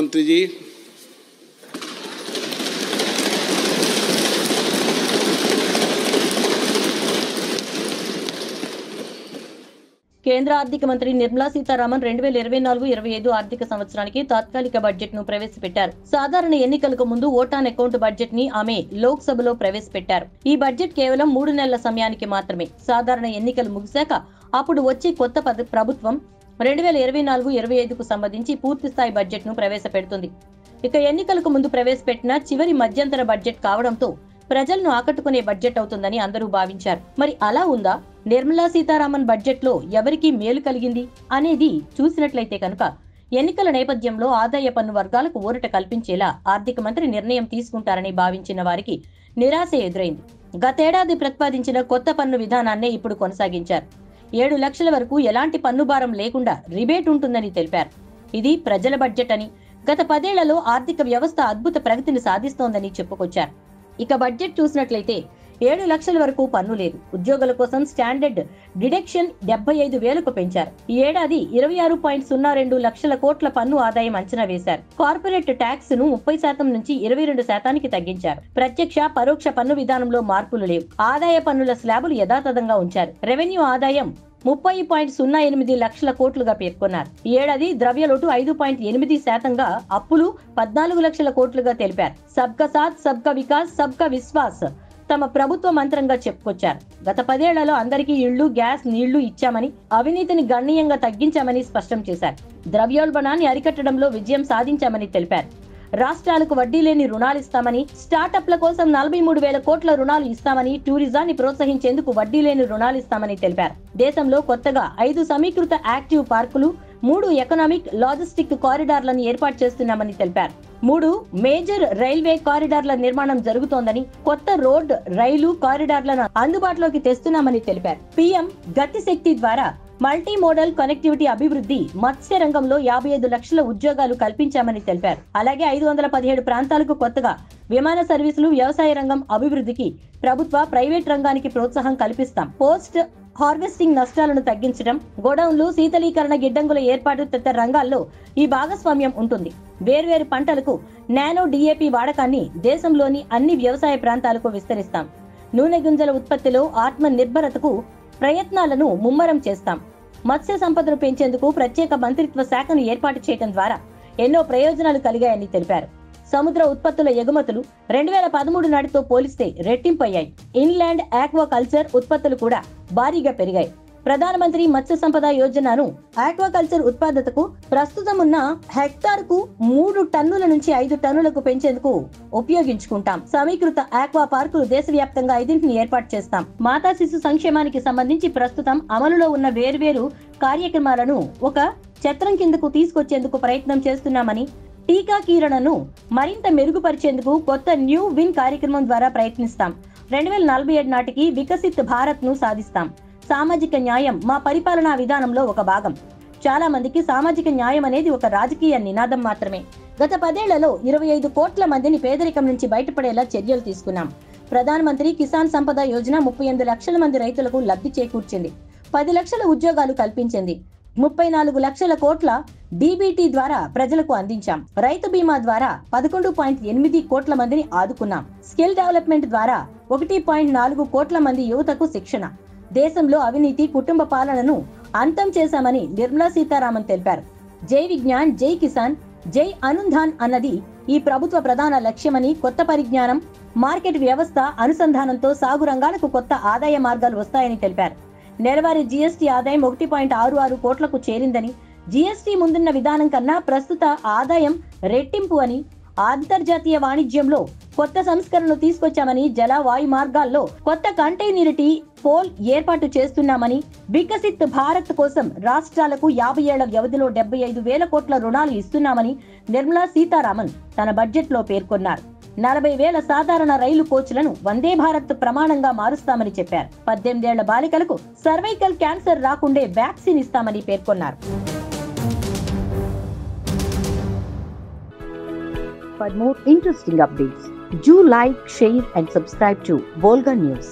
मंत्री जी, కేంద్ర ఆర్థిక మంత్రి నిర్మలా సీతారామన్ 2024-25 ఆర్థిక సంవత్సరానికి తాత్కాలిక బడ్జెట్ ను ప్రవేశపెట్టారు. సాధారణ ఎన్నికలకు ముందు ఓట్ ఆన్ అకౌంట్ బడ్జెట్ ని ఆమె లోక్సభలో ప్రవేశపెట్టారు. ఈ బడ్జెట్ కేవలం 3 నెలల సమయానికి మాత్రమే. సాధారణ ఎన్నికలు ముగిశాక అప్పుడు వచ్చే కొత్త ప్రభుత్వం 2024-25కు సంబంధించి పూర్తిస్థాయి బడ్జెట్ ను ప్రవేశపెడుతుంది. ఇక ఎన్నికలకు ముందు ప్రవేశపెట్టిన చివరి మధ్యంతర బడ్జెట్ కావడంతో ప్రజలను ఆకట్టుకునే బడ్జెట్ అవుతుందని అందరూ భావించారు. మరి అలా ఉందా? నిర్మలా సీతారామన్ బడ్జెట్ లో ఎవరికి మేలు కలిగింది అనేది చూసినట్లయితే కనుక ఎన్నికల నేపథ్యంలో ఆదాయ పన్ను వర్గాలకు ఊరట కల్పించేలా ఆర్థిక మంత్రి నిర్ణయం తీసుకుంటారని భావించిన వారికి నిరాశ ఎదురైంది. గతేడాది ప్రతిపాదించిన కొత్త పన్ను విధానాన్నే ఇప్పుడు కొనసాగించారు. 7 లక్షల వరకు ఎలాంటి పన్ను భారం లేకుండా రిబేట్ ఉంటుందని తెలిపారు. ఇది ప్రజల బడ్జెట్ అని, గత 10 ఏళ్లలో ఆర్థిక వ్యవస్థ అద్భుత ప్రగతిని సాధిస్తోందని చెప్పుకొచ్చారు. ఇక బడ్జెట్ చూసినట్లయితే 7 లక్షల వరకు పన్ను లేదు. ఉద్యోగుల కోసం స్టాండర్డ్ డిడక్షన్ 75,000కు పెంచారు. ఈ ఏడాది 26.02 లక్షల కోట్ల పన్ను ఆదాయం అంచనా వేశారు. కార్పొరేట్ ట్యాక్స్ ను 30% నుంచి 22% తగ్గించారు. ప్రత్యక్ష పరోక్ష పన్ను విధానంలో మార్పులు లేవు. ఆదాయ పన్నుల స్లాబులు యథాతథంగా ఉంచారు. రెవెన్యూ ఆదాయం 30.08 లక్షల కోట్లుగా పేర్కొన్నారు. ఈ ఏడాది ద్రవ్యలోటు 5.8%గా, అప్పులు 14 లక్షల కోట్లుగా తెలిపారు. సబ్కా సాథ్ సబ్కా వికాస్ సబ్కా విశ్వాస్ తమ ప్రభుత్వ మంత్రంగా చెప్పుకొచ్చారు. గత 10 ఏళ్లలో అందరికీ ఇళ్లు, గ్యాస్, నీళ్లు ఇచ్చామని, అవినీతిని గణనీయంగా తగ్గించామని స్పష్టం చేశారు. ద్రవ్యోల్బణాన్ని అరికట్టడంలో విజయం సాధించామని తెలిపారు. రాష్ట్రాలకు వడ్డీ లేని రుణాలు ఇస్తామని, స్టార్టప్ల కోసం 43,000 కోట్ల రుణాలు ఇస్తామని, టూరిజాన్ని ప్రోత్సహించేందుకు వడ్డీ లేని రుణాలు ఇస్తామని తెలిపారు. దేశంలో కొత్తగా 5 సమీకృత యాక్టివ్ పార్కులు, 3 ఎకనామిక్ లాజిస్టిక్ కారిడార్లను ఏర్పాటు చేస్తున్నామని తెలిపారు. 3 మేజర్ రైల్వే కారిడార్ల నిర్మాణం జరుగుతోందని, కొత్త రోడ్, రైలు కారిడార్లను అందుబాటులోకి తెస్తున్నామని తెలిపారు. పీఎం గతి శక్తి ద్వారా మల్టీ మోడల్ కనెక్టివిటీ అభివృద్ధి, మత్స్య రంగంలో 55 లక్షల ఉద్యోగాలు కల్పించామని తెలిపారు. అలాగే 517 ప్రాంతాలకు కొత్తగా విమాన సర్వీసులు, వ్యవసాయ రంగం అభివృద్ధికి ప్రభుత్వ, ప్రైవేట్ రంగానికి ప్రోత్సాహం కల్పిస్తాం. పోస్ట్ హార్వెస్టింగ్ నష్టాలను తగ్గించడం, గోడౌన్లు, శీతలీకరణ గిడ్డంగుల ఏర్పాటు తదితర రంగాల్లో ఈ భాగస్వామ్యం ఉంటుంది. వేర్వేరు పంటలకు నానో డిఏపి వాడకాన్ని దేశంలోని అన్ని వ్యవసాయ ప్రాంతాలకు విస్తరిస్తాం. నూనె గింజల ఉత్పత్తిలో ఆత్మ నిర్భరతకు ప్రయత్నాలను ముమ్మరం చేస్తాం. మత్స్య సంపదను పెంచేందుకు ప్రత్యేక మంత్రిత్వ శాఖను ఏర్పాటు చేయడం ద్వారా ఎన్నో ప్రయోజనాలు కలిగాయని తెలిపారు. సముద్ర ఉత్పత్తుల ఎగుమతులు 2013 నాటితో పోలిస్తే రెట్టింపు అయ్యాయి. ఇన్లాండ్ ఆక్వా కల్చర్ ఉత్పత్తులు కూడా భారీగా పెరిగాయి. ప్రధానమంత్రి మత్స్య సంపద యోజనను ఆక్వాకల్చర్ ఉత్పాదకతకు ప్రస్తుతం ఉన్న హెక్టార్కు 3 టన్నుల నుంచి 5 టన్నులకు పెంచేందుకు ఉపయోగించుకుంటాం. సమీకృత ఆక్వా పార్కులు దేశవ్యాప్తంగా 5 ఏర్పాటు చేస్తాం. మాతా శిశు సంక్షేమానికి సంబంధించి ప్రస్తుతం అమలులో ఉన్న వేర్వేరు కార్యక్రమాలను ఒక ఛత్రం కిందకు తీసుకొచ్చేందుకు ప్రయత్నం చేస్తున్నామని, టీకా కీరణను మరింత మెరుగుపరిచేందుకు కొత్త న్యూ విన్ కార్యక్రమం ద్వారా ప్రయత్నిస్తాం. 2047 నాటికి వికసిత్ భారత్ ను సాధిస్తాం. సామాజిక న్యాయం మా పరిపాలనా విధానంలో ఒక భాగం. చాలా మందికి సామాజిక న్యాయం అనేది ఒక రాజకీయ నినాదం మాత్రమే. గత 10 ఏళ్లలో 25 కోట్ల మందిని పేదరికం నుంచి బయటపడేలా చర్యలు తీసుకున్నాం. ప్రధానమంత్రి కిసాన్ సంపద యోజన 38 లక్షల మంది రైతులకు లబ్ధి చేకూర్చింది. 10 లక్షల ఉద్యోగాలు కల్పించింది. 34 లక్షల కోట్ల డీబీటీ ద్వారా ప్రజలకు అందించాం. రైతు బీమా ద్వారా 11.8 కోట్ల మందిని ఆదుకున్నాం. స్కిల్ డెవలప్మెంట్ ద్వారా 1.4 కోట్ల మంది యువతకు శిక్షణ. దేశంలో అవినీతి, కుటుంబ పాలనను అంతం చేశామని నిర్మలా సీతారామన్ తెలిపారు. జై విజ్ఞాన్, జై కిసాన్, జై అనుంధాన్ అన్నది ఈ ప్రభుత్వ ప్రధాన లక్ష్యమని, కొత్త పరిజ్ఞానం, మార్కెట్ వ్యవస్థ అనుసంధానంతో సాగు రంగాలకు కొత్త ఆదాయ మార్గాలు వస్తాయని తెలిపారు. నెలవారీ జీఎస్టీ ఆదాయం 1.66 కోట్లకు చేరిందని, జీఎస్టీ ముందున్న విధానం కన్నా ప్రస్తుత ఆదాయం రెట్టింపు అని, అంతర్జాతీయ వాణిజ్యంలో కొత్త సంస్కరణలు తీసుకొచ్చామని, జల, వాయు మార్గాల్లో కొత్త కంటైనరిటీ పోల్ ఏర్పాటు చేస్తున్నామని, వికసిత్ భారత్ కోసం రాష్ట్రాలకు 50 ఏళ్ల వ్యవధిలో 75,000 కోట్ల రుణాలు ఇస్తున్నామని నిర్మలా సీతారామన్ తన బడ్జెట్ లో పేర్కొన్నారు. 40,000 సాధారణ రైలు కోచ్లను వందే భారత్ ప్రమాణంగా మారుస్తామని చెప్పారు. 18 ఏళ్ల బాలికలకు సర్వైకల్ క్యాన్సర్ రాకుండే వ్యాక్సిన్ ఇస్తామని పేర్కొన్నారు. For more interesting updates, do like, share and subscribe to Volga News.